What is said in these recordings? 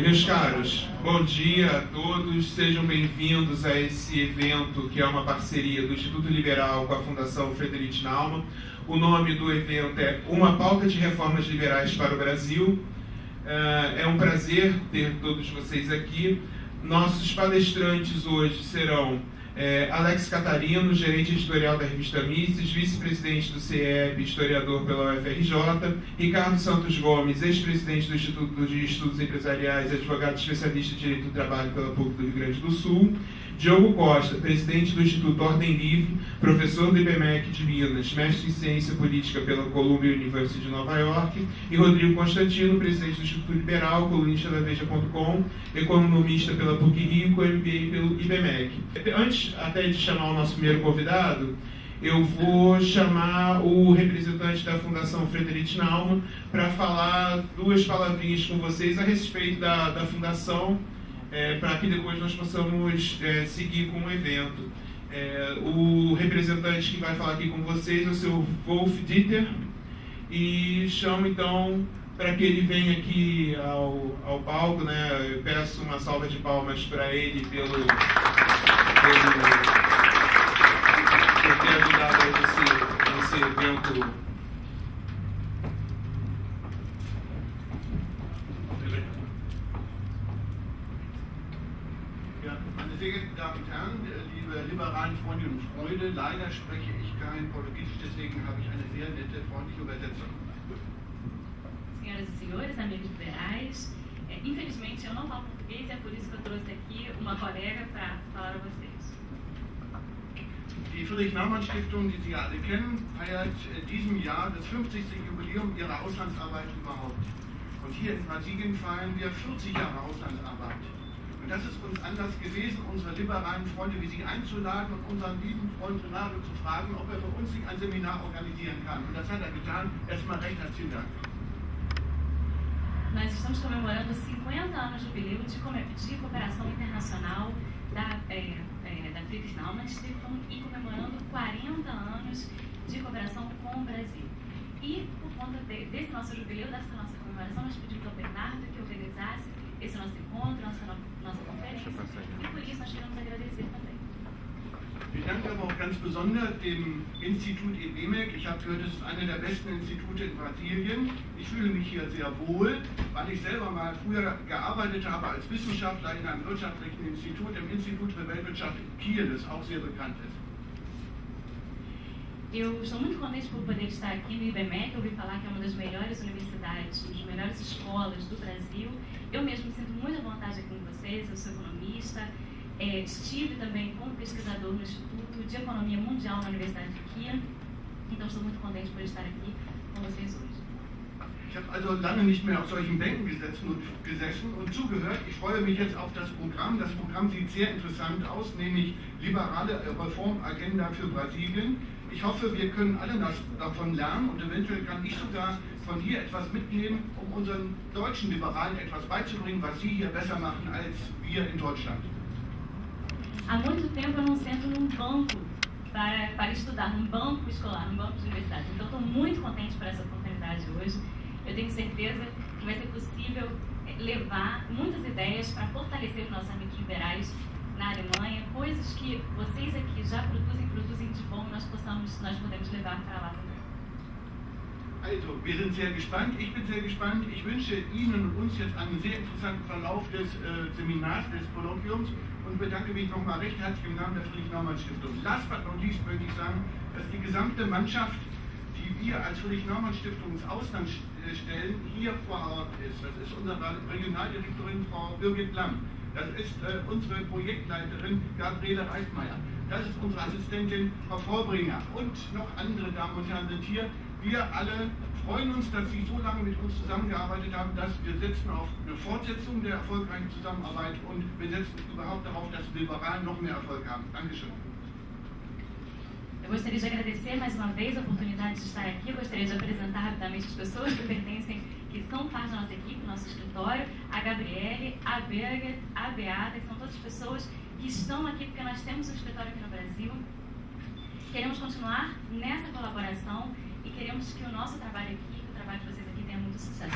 Meus caros, bom dia a todos, sejam bem-vindos a esse evento que é uma parceria do Instituto Liberal com a Fundação Friedrich Naumann. O nome do evento é Uma Pauta de Reformas Liberais para o Brasil. É um prazer ter todos vocês aqui. Nossos palestrantes hoje serão Alex Catarino, gerente editorial da revista Mises, vice-presidente do CIEB, historiador pela UFRJ, Ricardo Santos Gomes, ex-presidente do Instituto de Estudos Empresariais, advogado especialista em Direito do Trabalho pela PUC do Rio Grande do Sul, Diogo Costa, presidente do Instituto Ordem Livre, professor do IBMEC de Minas, mestre em Ciência Política pela Columbia University de Nova York, e Rodrigo Constantino, presidente do Instituto Liberal, colunista da Veja.com, economista pela PUC Rio, com MBA pelo IBMEC. Antes até de chamar o nosso primeiro convidado, eu vou chamar o representante da Fundação Friedrich Naumann para falar duas palavrinhas com vocês a respeito da Fundação, para que depois nós possamos seguir com o evento. O representante que vai falar aqui com vocês é o seu Wolf Dieter, e chamo então para que ele venha aqui ao palco, né? Eu peço uma salva de palmas para ele por ter ajudado nesse evento. Meine sehr geehrten Damen und Herren, liebe liberalen Freundinnen und Freunde, leider spreche ich kein Portugiesisch, deswegen habe ich eine sehr nette, freundliche Übersetzung. Senhoras e senhores, amigos liberais, infelizmente eu não falo português e é por isso que eu trouxe aqui uma colega para falar a vocês. Die Friedrich-Naumann-Stiftung, die Sie alle kennen, feiert diesem Jahr das 50. Jubiläum ihrer Auslandsarbeit überhaupt. Und hier in Brasilien feiern wir 40 Jahre Auslandsarbeit. Und das ist uns Anlass gewesen, unsere liberalen Freunde wie Sie einzuladen und unseren lieben Freund Renato zu fragen, ob er für uns ein Seminar organisieren kann. Und das hat er getan. Erstmal recht herzlichen Dank. Nós estamos comemorando 50 anos de jubileu de cooperação internacional da Friedrich Naumann Stiftung e comemorando 40 anos de cooperação com o Brasil. E, por conta desse nosso jubileu, dessa nossa comemoração, nós pedimos ao Bernardo que organizasse esse nosso encontro, nossa conferência, e por isso nós queremos agradecer também. Ich danke aber auch ganz besonders dem Institut IBMEC. Ich habe gehört, es ist einer der besten Institute in Brasilien. Ich fühle mich hier sehr wohl, weil ich selber mal früher gearbeitet habe als Wissenschaftler in einem wirtschaftlichen Institut, im Institut für Weltwirtschaft in Kiel, das auch sehr bekannt ist. Eu estou muito contente por poder estar aqui no IBMEC. Eu ouvi falar que é uma das melhores universidades, uma das melhores escolas do Brasil. Eu mesmo me sinto muito à vontade aqui com vocês, eu sou economista. Estive também como pesquisador no Instituto de Economia Mundial na Universidade de Kiel. Então estou muito contente por estar aqui com vocês hoje. Ich habe also lange nicht mehr auf solchen Bänken gesessen und zugehört. Ich freue mich jetzt auf das Programm. Das Programm sieht sehr interessant aus, nämlich liberale Reformagenda für Brasilien. Ich hoffe, wir können alle davon lernen und eventuell kann ich sogar von hier etwas mitnehmen, um unseren deutschen Liberalen etwas beizubringen, was sie hier besser machen als wir in Deutschland. Há muito tempo eu não sento num banco para estudar, num banco escolar, num banco de universidade. Então estou muito contente por essa oportunidade hoje. Eu tenho certeza que vai ser possível levar muitas ideias para fortalecer os nossos amigos liberais na Alemanha, coisas que vocês aqui já produzem de bom, nós podemos levar para lá também. Also, wir sind sehr gespannt, ich bin sehr gespannt. Ich wünsche Ihnen und uns jetzt einen sehr interessanten Verlauf des Seminars, des Kolloquiums und bedanke mich nochmal recht herzlich im Namen der Friedrich-Naumann-Stiftung. Last but not least möchte ich sagen, dass die gesamte Mannschaft, die wir als Friedrich-Naumann-Stiftung ins Ausland stellen, hier vor Ort ist. Das ist unsere Regionaldirektorin Frau Birgit Lamm. Das ist unsere Projektleiterin Gabriele Reitmeier. Das ist unsere Assistentin Frau Vorbringer und noch andere Damen und Herren sind hier. Wir alle freuen uns, dass Sie so lange mit uns zusammengearbeitet haben, dass wir setzen auf eine Fortsetzung der erfolgreichen Zusammenarbeit und wir setzen überhaupt darauf, dass wir Liberalen noch mehr Erfolg haben. Dankeschön. Eu gostaria de agradecer mais uma vez a oportunidade de estar aqui. Eu gostaria de apresentar rapidamente as pessoas que são parte da nossa equipe, nosso escritório, a Gabriele, a Berger, a Beata, que são todas pessoas que estão aqui porque nós temos um escritório aqui no Brasil. Queremos continuar nessa colaboração e queremos que o nosso trabalho aqui, que o trabalho de vocês aqui tenha muito sucesso.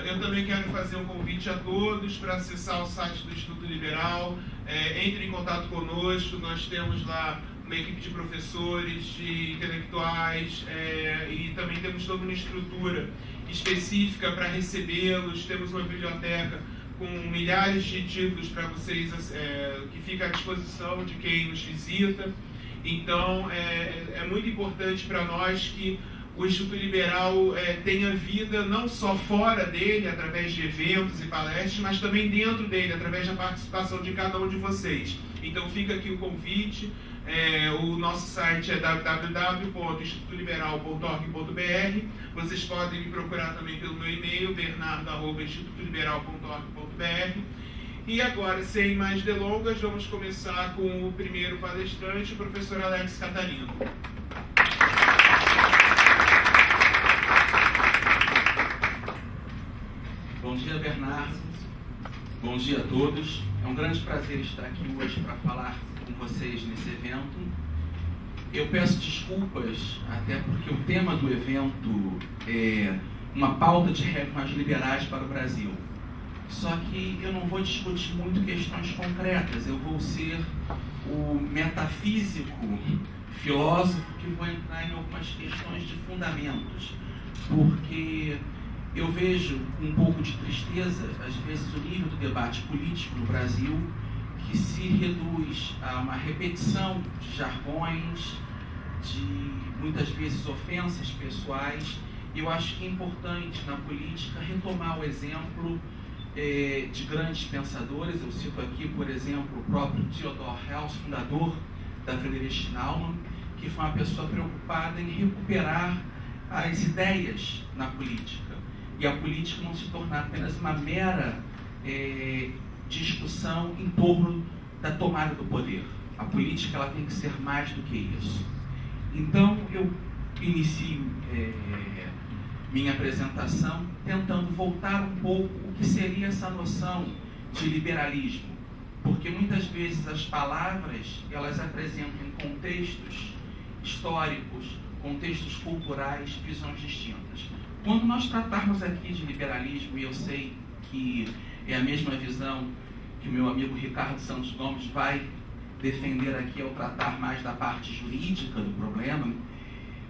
Eu também quero fazer um convite a todos para acessar o site do Instituto Liberal. Entre em contato conosco, nós temos lá uma equipe de professores, de intelectuais, e também temos toda uma estrutura específica para recebê-los. Temos uma biblioteca com milhares de títulos para vocês, que fica à disposição de quem nos visita. Então, é muito importante para nós que o Instituto Liberal tenha vida não só fora dele, através de eventos e palestras, mas também dentro dele, através da participação de cada um de vocês. Então fica aqui o convite. O nosso site é www.institutoliberal.org.br. Vocês podem me procurar também pelo meu e-mail, bernardo@institutoliberal.org.br. E agora, sem mais delongas, vamos começar com o primeiro palestrante, o professor Alex Catarino. Bom dia, Bernardo. Bom dia a todos. É um grande prazer estar aqui hoje para falar com vocês nesse evento. Eu peço desculpas, até porque o tema do evento é uma pauta de reformas liberais para o Brasil. Só que eu não vou discutir muito questões concretas, eu vou ser o metafísico filósofo que vou entrar em algumas questões de fundamentos, porque eu vejo com um pouco de tristeza, às vezes, o nível do debate político no Brasil, que se reduz a uma repetição de jargões, de muitas vezes ofensas pessoais. Eu acho que é importante na política retomar o exemplo de grandes pensadores. Eu cito aqui, por exemplo, o próprio Theodor Herzl, fundador da Friedrich Naumann, que foi uma pessoa preocupada em recuperar as ideias na política. E a política não se tornar apenas uma mera discussão em torno da tomada do poder. A política ela tem que ser mais do que isso. Então, eu inicio minha apresentação tentando voltar um pouco o que seria essa noção de liberalismo. Porque muitas vezes as palavras elas apresentam contextos históricos, contextos culturais, visões distintas. Quando nós tratarmos aqui de liberalismo, e eu sei que é a mesma visão que o meu amigo Ricardo Santos Gomes vai defender aqui ao tratar mais da parte jurídica do problema,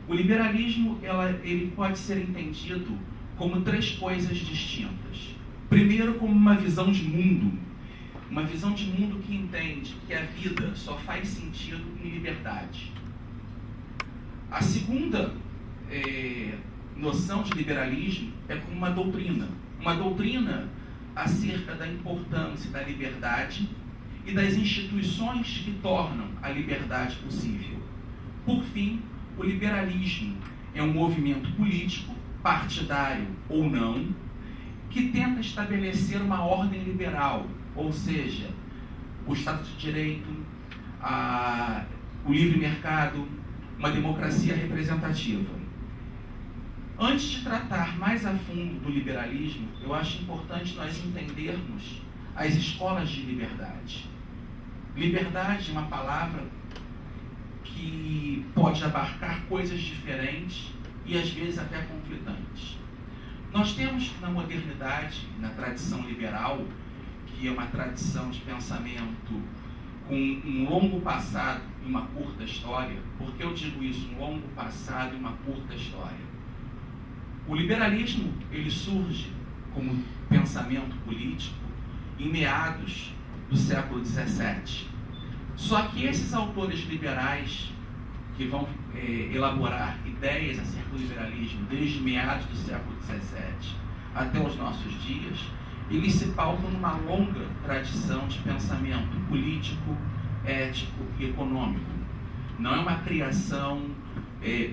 o liberalismo ele pode ser entendido como três coisas distintas. Primeiro, como uma visão de mundo que entende que a vida só faz sentido em liberdade. A segunda noção de liberalismo é como uma doutrina acerca da importância da liberdade e das instituições que tornam a liberdade possível. Por fim, o liberalismo é um movimento político, partidário ou não, que tenta estabelecer uma ordem liberal, ou seja, o Estado de Direito, o livre mercado, uma democracia representativa. Antes de tratar mais a fundo do liberalismo, eu acho importante nós entendermos as escolas de liberdade. Liberdade é uma palavra que pode abarcar coisas diferentes e às vezes até conflitantes. Nós temos na modernidade, na tradição liberal, que é uma tradição de pensamento com um longo passado e uma curta história. Por que eu digo isso? Um longo passado e uma curta história. O liberalismo ele surge como pensamento político em meados do século XVII. Só que esses autores liberais que vão elaborar ideias acerca do liberalismo desde meados do século XVII até os nossos dias, eles se pautam numa longa tradição de pensamento político, ético e econômico. Não é uma criação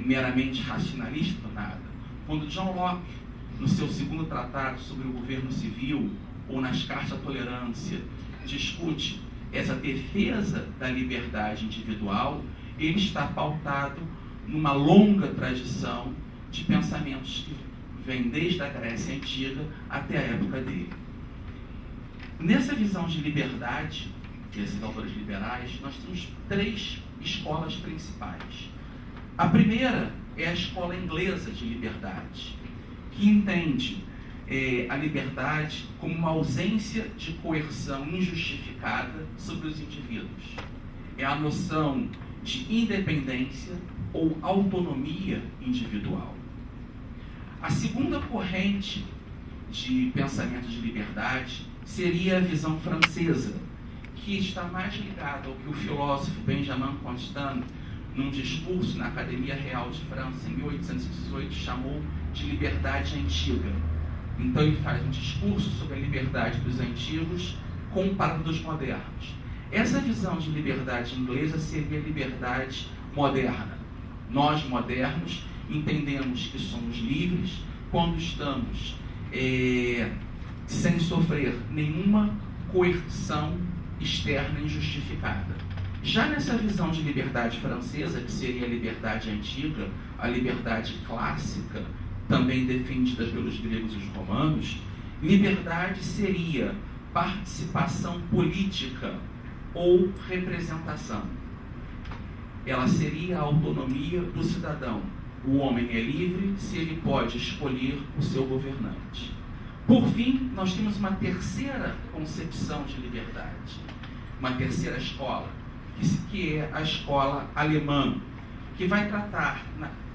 meramente racionalista do nada. Quando John Locke, no seu segundo tratado sobre o governo civil, ou nas cartas à tolerância, discute essa defesa da liberdade individual, ele está pautado numa longa tradição de pensamentos que vem desde a Grécia Antiga até a época dele. Nessa visão de liberdade, desses autores liberais, nós temos 3 escolas principais. A primeira é a escola inglesa de liberdade, que entende a liberdade como uma ausência de coerção injustificada sobre os indivíduos. É a noção de independência ou autonomia individual. A segunda corrente de pensamento de liberdade seria a visão francesa, que está mais ligada ao que o filósofo Benjamin Constant, num discurso na Academia Real de França, em 1818, chamou de liberdade antiga. Então ele faz um discurso sobre a liberdade dos antigos comparado dos modernos. Essa visão de liberdade inglesa seria a liberdade moderna. Nós, modernos, entendemos que somos livres quando estamos sem sofrer nenhuma coerção externa injustificada. Já nessa visão de liberdade francesa, que seria a liberdade antiga, a liberdade clássica, também defendida pelos gregos e os romanos, liberdade seria participação política ou representação. Ela seria a autonomia do cidadão. O homem é livre se ele pode escolher o seu governante. Por fim, nós temos uma terceira concepção de liberdade, uma terceira escola, que é a escola alemã, que vai tratar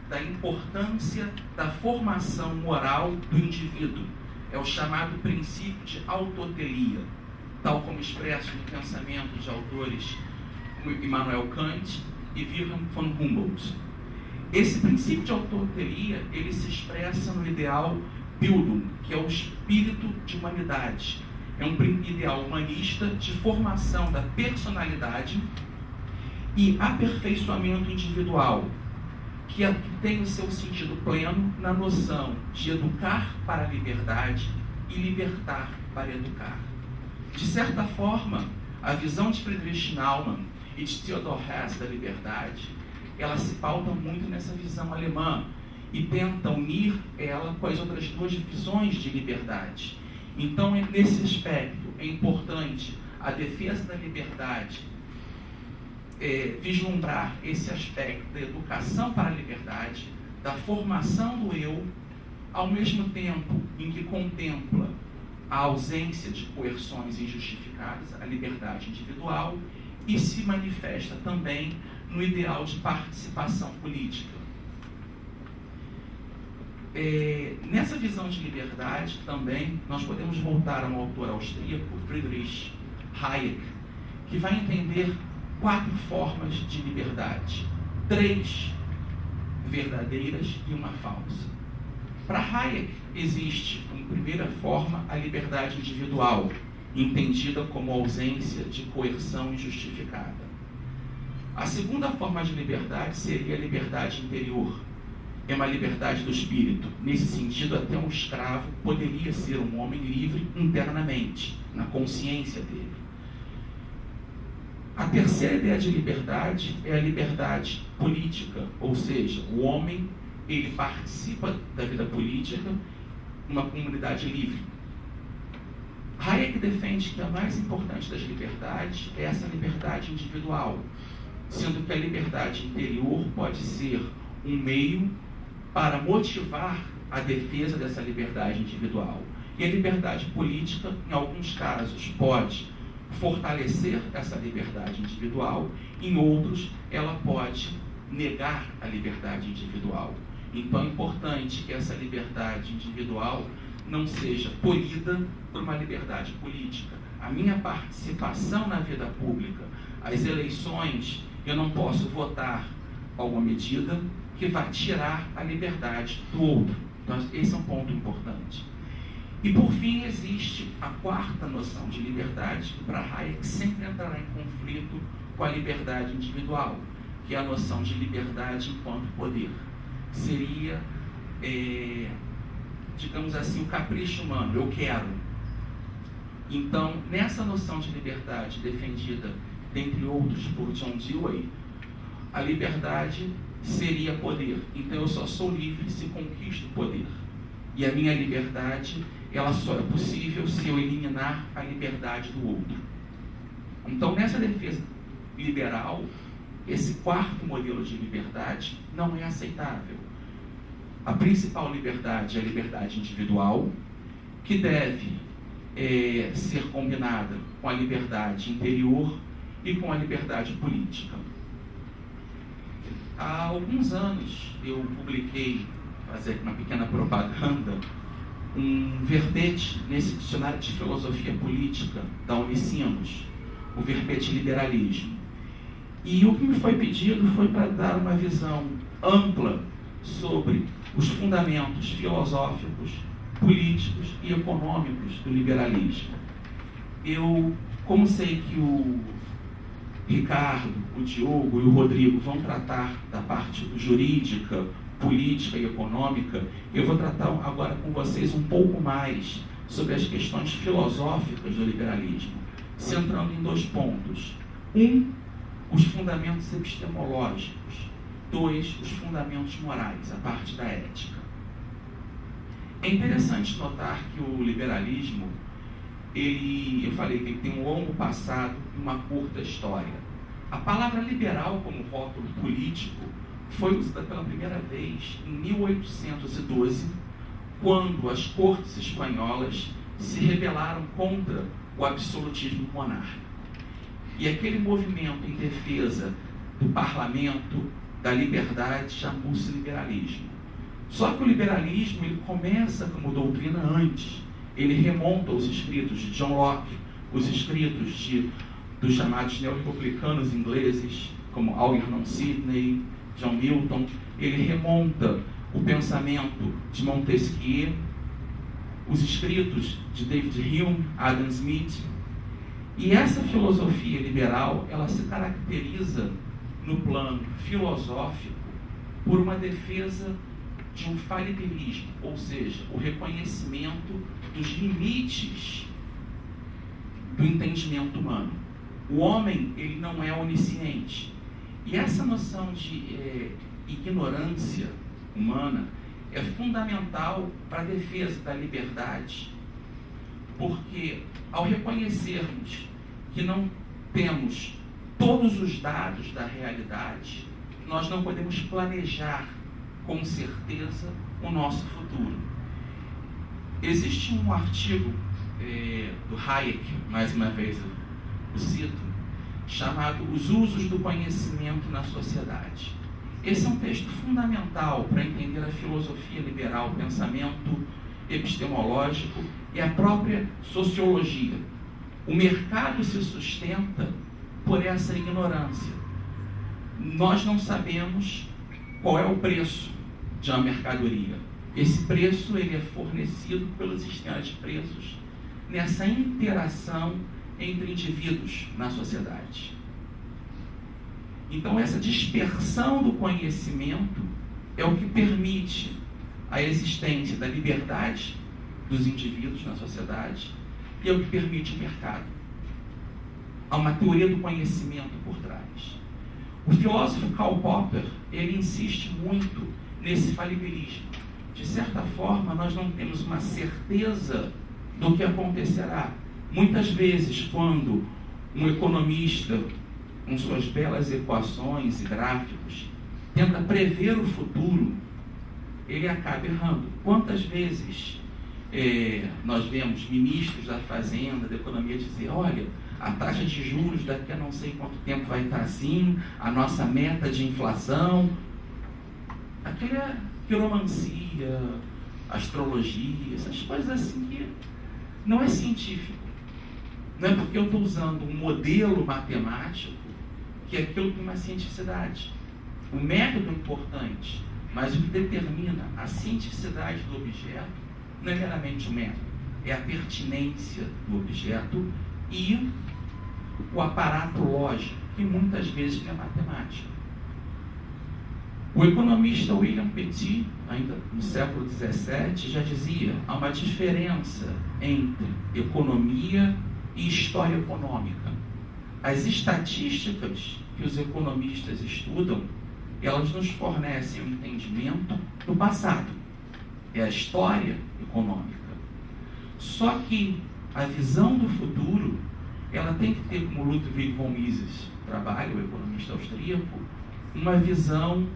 da importância da formação moral do indivíduo. É o chamado princípio de autotelia, tal como expresso no pensamento de autores como Immanuel Kant e Wilhelm von Humboldt. Esse princípio de autotelia, ele se expressa no ideal Bildung, que é o espírito de humanidade. É um ideal humanista de formação da personalidade e aperfeiçoamento individual, que tem o seu sentido pleno na noção de educar para a liberdade e libertar para educar. De certa forma, a visão de Friedrich Naumann e de Theodor Hess da liberdade, ela se pauta muito nessa visão alemã e tenta unir ela com as outras 2 visões de liberdade. Então, nesse aspecto, é importante a defesa da liberdade, vislumbrar esse aspecto da educação para a liberdade, da formação do eu, ao mesmo tempo em que contempla a ausência de coerções injustificadas, a liberdade individual, e se manifesta também no ideal de participação política. Nessa visão de liberdade também nós podemos voltar a um autor austríaco, Friedrich Hayek, que vai entender 4 formas de liberdade, 3 verdadeiras e uma falsa. Para Hayek existe, como primeira forma, a liberdade individual, entendida como ausência de coerção injustificada. A segunda forma de liberdade seria a liberdade interior. É uma liberdade do espírito. Nesse sentido, até um escravo poderia ser um homem livre internamente, na consciência dele. A terceira ideia de liberdade é a liberdade política, ou seja, o homem ele participa da vida política numa comunidade livre. Hayek defende que a mais importante das liberdades é essa liberdade individual, sendo que a liberdade interior pode ser um meio para motivar a defesa dessa liberdade individual. E a liberdade política, em alguns casos, pode fortalecer essa liberdade individual, em outros, ela pode negar a liberdade individual. Então é importante que essa liberdade individual não seja polida por uma liberdade política. A minha participação na vida pública, as eleições, eu não posso votar alguma medida que vai tirar a liberdade do outro. Então, esse é um ponto importante. E, por fim, existe a 4ª noção de liberdade, que para Hayek sempre entrará em conflito com a liberdade individual, que é a noção de liberdade enquanto poder. Seria, digamos assim, o capricho humano, eu quero. Então, nessa noção de liberdade defendida, dentre outros, por John Dewey, a liberdade seria poder. Então, eu só sou livre se conquisto poder. E a minha liberdade, ela só é possível se eu eliminar a liberdade do outro. Então, nessa defesa liberal, esse quarto modelo de liberdade não é aceitável. A principal liberdade é a liberdade individual, que deve ser combinada com a liberdade interior e com a liberdade política. Há alguns anos eu publiquei, fazer uma pequena propaganda, um verbete nesse dicionário de filosofia política da Unicinos, o verbete liberalismo. E o que me foi pedido foi para dar uma visão ampla sobre os fundamentos filosóficos, políticos e econômicos do liberalismo. Eu, como sei que o Ricardo, o Diogo e o Rodrigo vão tratar da parte jurídica, política e econômica, eu vou tratar agora com vocês um pouco mais sobre as questões filosóficas do liberalismo, centrando em 2 pontos. 1, os fundamentos epistemológicos. 2, os fundamentos morais, a parte da ética. É interessante notar que o liberalismo, eu falei que ele tem um longo passado e uma curta história. A palavra liberal como rótulo político foi usada pela primeira vez em 1812, quando as cortes espanholas se rebelaram contra o absolutismo monárquico. E aquele movimento em defesa do parlamento, da liberdade, chamou-se liberalismo. Só que o liberalismo ele começa como doutrina antes. Ele remonta aos escritos de John Locke, os escritos dos chamados neorrepublicanos ingleses, como Algernon Sidney, John Milton. Ele remonta o pensamento de Montesquieu, os escritos de David Hume, Adam Smith. E essa filosofia liberal, ela se caracteriza no plano filosófico por uma defesa de um falibilismo, ou seja, o reconhecimento dos limites do entendimento humano. O homem, ele não é onisciente. E essa noção de ignorância humana é fundamental para a defesa da liberdade, porque ao reconhecermos que não temos todos os dados da realidade, nós não podemos planejar com certeza o nosso futuro. Existe um artigo do Hayek, mais uma vez eu cito, chamado Os Usos do Conhecimento na Sociedade. Esse é um texto fundamental para entender a filosofia liberal, o pensamento epistemológico e a própria sociologia. O mercado se sustenta por essa ignorância. Nós não sabemos qual é o preço de uma mercadoria. Esse preço ele é fornecido pelos sistemas de preços nessa interação entre indivíduos na sociedade. Então, essa dispersão do conhecimento é o que permite a existência da liberdade dos indivíduos na sociedade e é o que permite o mercado. Há uma teoria do conhecimento por trás. O filósofo Karl Popper, ele insiste muito nesse falibilismo. De certa forma, nós não temos uma certeza do que acontecerá. Muitas vezes, quando um economista, com suas belas equações e gráficos, tenta prever o futuro, ele acaba errando. Quantas vezes nós vemos ministros da Fazenda, da Economia, dizer: olha, a taxa de juros daqui a não sei quanto tempo vai estar assim, a nossa meta de inflação. Aquilo é quiromancia, astrologia, essas coisas assim que não é científico. Não é porque eu estou usando um modelo matemático que aquilo tem uma cientificidade. O método é importante, mas o que determina a cientificidade do objeto não é meramente o método, é a pertinência do objeto e o aparato lógico, que muitas vezes não é matemática. O economista William Petit, ainda no século XVII, já dizia: há uma diferença entre economia e história econômica. As estatísticas que os economistas estudam, elas nos fornecem um entendimento do passado. É a história econômica. Só que a visão do futuro, ela tem que ter, como Ludwig von Mises trabalha, o economista austríaco, uma visão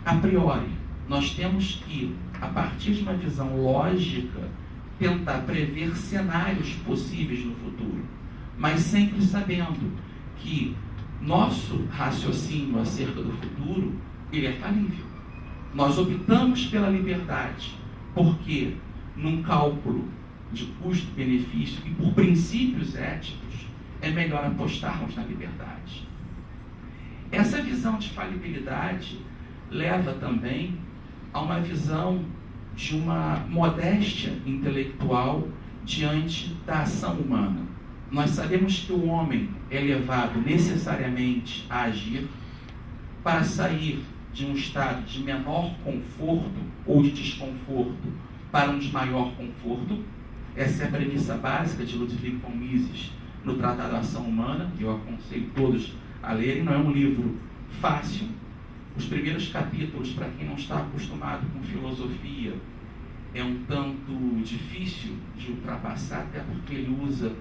a priori. Nós temos que, a partir de uma visão lógica, tentar prever cenários possíveis no futuro, mas sempre sabendo que nosso raciocínio acerca do futuro, ele é falível. Nós optamos pela liberdade, porque num cálculo de custo-benefício e por princípios éticos, é melhor apostarmos na liberdade. Essa visão de falibilidade leva também a uma visão de uma modéstia intelectual diante da ação humana. Nós sabemos que o homem é levado necessariamente a agir para sair de um estado de menor conforto ou de desconforto para um de maior conforto. Essa é a premissa básica de Ludwig von Mises no Tratado da Ação Humana, que eu aconselho todos a lerem. Não é um livro fácil. Os primeiros capítulos, para quem não está acostumado com filosofia, é um tanto difícil de ultrapassar, até porque ele usa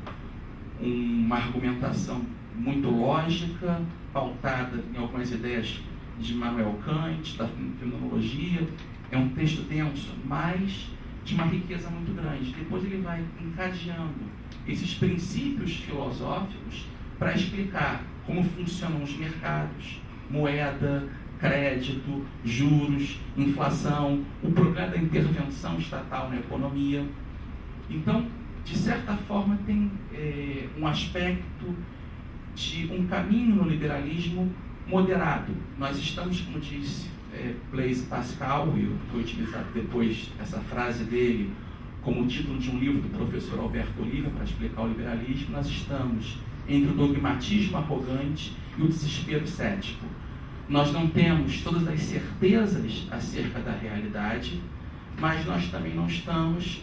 uma argumentação muito lógica, pautada em algumas ideias de Immanuel Kant, da fenomenologia. É um texto denso, mas de uma riqueza muito grande. Depois ele vai encadeando esses princípios filosóficos para explicar como funcionam os mercados, moeda, crédito, juros, inflação, o problema da intervenção estatal na economia. Então, de certa forma, tem um aspecto de um caminho no liberalismo moderado. Nós estamos, como disse Blaise Pascal, e foi utilizado depois essa frase dele como título de um livro do professor Alberto Oliva para explicar o liberalismo, nós estamos entre o dogmatismo arrogante e o desespero cético. Nós não temos todas as certezas acerca da realidade, mas nós também não estamos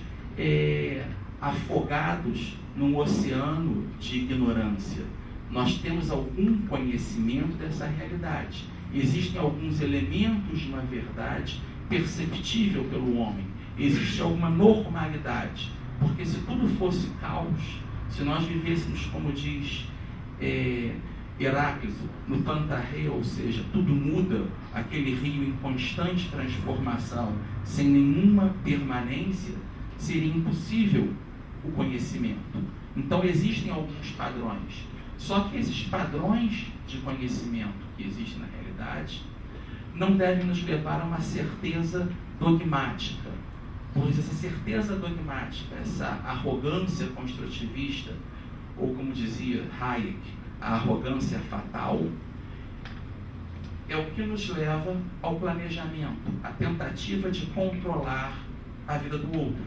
afogados num oceano de ignorância. Nós temos algum conhecimento dessa realidade. Existem alguns elementos de uma verdade perceptível pelo homem. Existe alguma normalidade. Porque se tudo fosse caos, se nós vivêssemos, como diz Heráclito, no Pantarrei, ou seja, tudo muda, aquele rio em constante transformação, sem nenhuma permanência, seria impossível o conhecimento. Então existem alguns padrões. Só que esses padrões de conhecimento que existem na realidade não devem nos levar a uma certeza dogmática. Pois essa certeza dogmática, essa arrogância construtivista, ou como dizia Hayek, a arrogância fatal, é o que nos leva ao planejamento, à tentativa de controlar a vida do outro.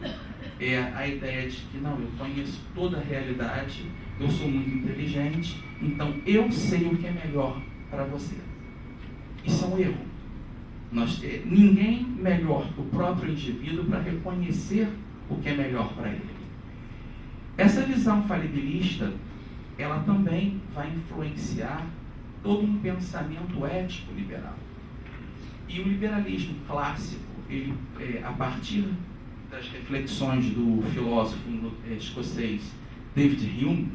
É a ideia de que, não, eu conheço toda a realidade, eu sou muito inteligente, então eu sei o que é melhor para você. Isso é um erro. Ninguém melhor que o próprio indivíduo para reconhecer o que é melhor para ele. Essa visão falibilista, ela também vai influenciar todo um pensamento ético liberal. E o liberalismo clássico, ele, a partir das reflexões do filósofo escocês David Hume,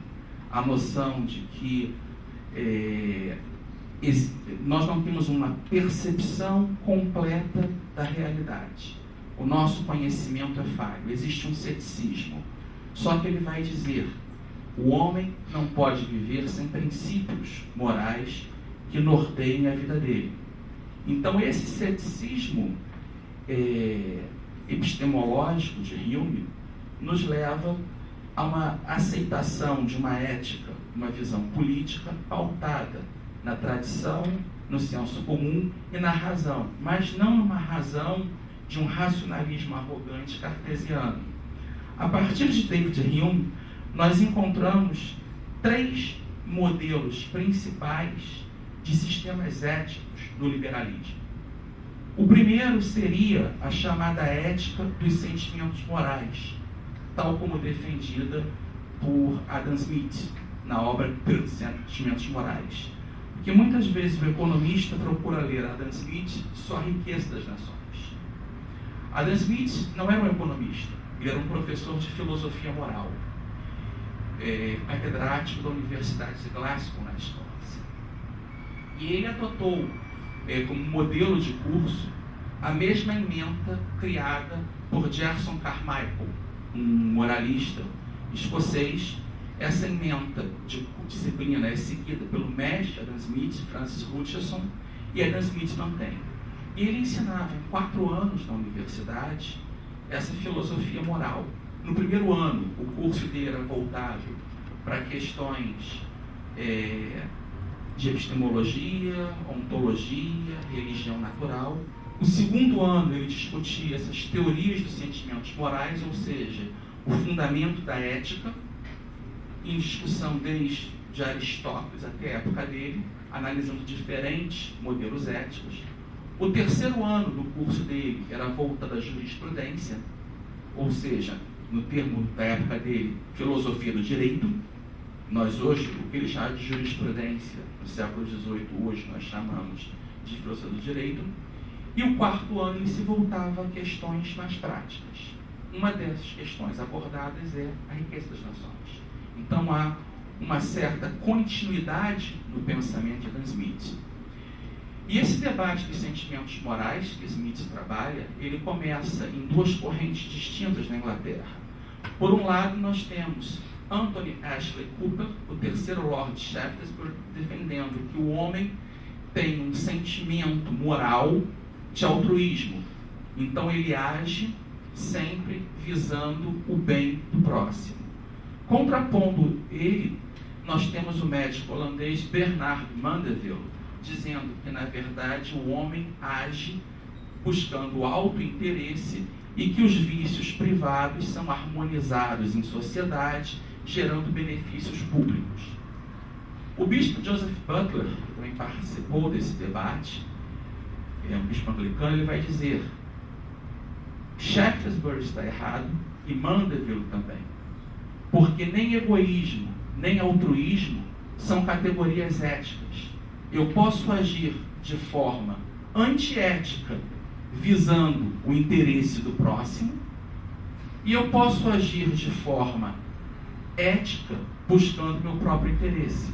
a noção de que nós não temos uma percepção completa da realidade. O nosso conhecimento é falho, existe um ceticismo. Só que ele vai dizer: o homem não pode viver sem princípios morais que norteiem a vida dele. Então esse ceticismo epistemológico de Hume nos leva a uma aceitação de uma ética, uma visão política pautada na tradição, no senso comum e na razão, mas não numa razão de um racionalismo arrogante cartesiano. A partir de David Hume, nós encontramos 3 modelos principais de sistemas éticos no liberalismo. O primeiro seria a chamada ética dos sentimentos morais, tal como defendida por Adam Smith na obra Pelos Sentimentos Morais. Porque muitas vezes o economista procura ler Adam Smith só a riqueza das nações. Adam Smith não era um economista, ele era um professor de filosofia moral, catedrático da Universidade de Glasgow, na Escócia. E ele adotou como modelo de curso a mesma ementa criada por Gerson Carmichael, um moralista escocês. Essa ementa de disciplina é seguida pelo mestre Adam Smith, Francis Hutcheson, e Adam Smith mantém. E ele ensinava em 4 anos na universidade essa filosofia moral. No primeiro ano, o curso dele era voltado para questões de epistemologia, ontologia, religião natural. No segundo ano, ele discutia essas teorias dos sentimentos morais, ou seja, o fundamento da ética, em discussão desde Aristóteles até a época dele, analisando diferentes modelos éticos. O terceiro ano do curso dele era voltado à jurisprudência, ou seja, no termo da época dele, filosofia do direito. Nós hoje, o que ele chama de jurisprudência, no século XVIII, hoje nós chamamos de filosofia do direito. E o quarto ano ele se voltava a questões mais práticas. Uma dessas questões abordadas é a riqueza das nações. Então há uma certa continuidade no pensamento de Adam Smith. E esse debate dos sentimentos morais que Smith trabalha, ele começa em 2 correntes distintas na Inglaterra. Por um lado, nós temos Anthony Ashley Cooper, o terceiro Lord Shaftesbury, defendendo que o homem tem um sentimento moral de altruísmo. Então ele age sempre visando o bem do próximo. Contrapondo ele, nós temos o médico holandês Bernard Mandeville, dizendo que, na verdade, o homem age buscando o autointeresse e que os vícios privados são harmonizados em sociedade, gerando benefícios públicos. O bispo Joseph Butler, que também participou desse debate, é um bispo anglicano, ele vai dizer: Shaftesbury está errado e Mandeville também, porque nem egoísmo, nem altruísmo são categorias éticas. Eu posso agir de forma antiética, visando o interesse do próximo, e eu posso agir de forma ética, buscando meu próprio interesse.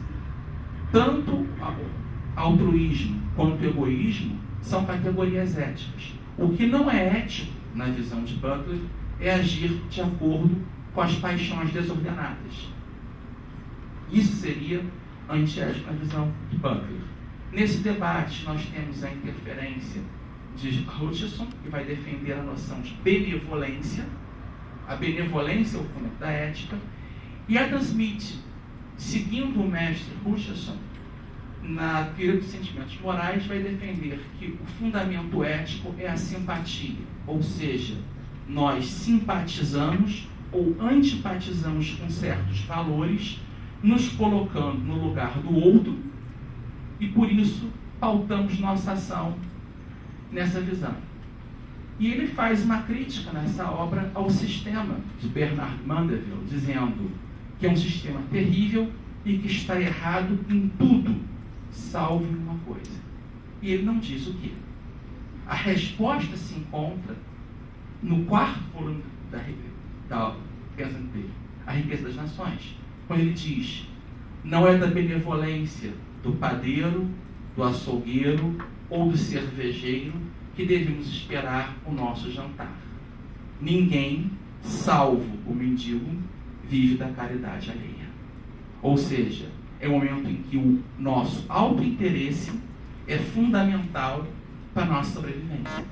Tanto altruísmo quanto egoísmo são categorias éticas. O que não é ético, na visão de Butler, é agir de acordo com as paixões desordenadas. Isso seria antiético na visão de Butler. Nesse debate, nós temos a interferência de Hutcheson, que vai defender a noção de benevolência. A benevolência é o fundamento da ética. E Adam Smith, seguindo o mestre Hutcheson, na teoria dos sentimentos morais, vai defender que o fundamento ético é a simpatia. Ou seja, nós simpatizamos ou antipatizamos com certos valores, nos colocando no lugar do outro, e por isso pautamos nossa ação nessa visão. E ele faz uma crítica nessa obra ao sistema de Bernard Mandeville, dizendo que é um sistema terrível e que está errado em tudo, salvo em uma coisa. E ele não diz o quê. A resposta se encontra no 4º volume da pensamento dele, A Riqueza das Nações, quando ele diz: não é da benevolência do padeiro, do açougueiro ou do cervejeiro que devemos esperar o nosso jantar. Ninguém, salvo o mendigo, vive da caridade alheia. Ou seja, é o momento em que o nosso autointeresse é fundamental para a nossa sobrevivência.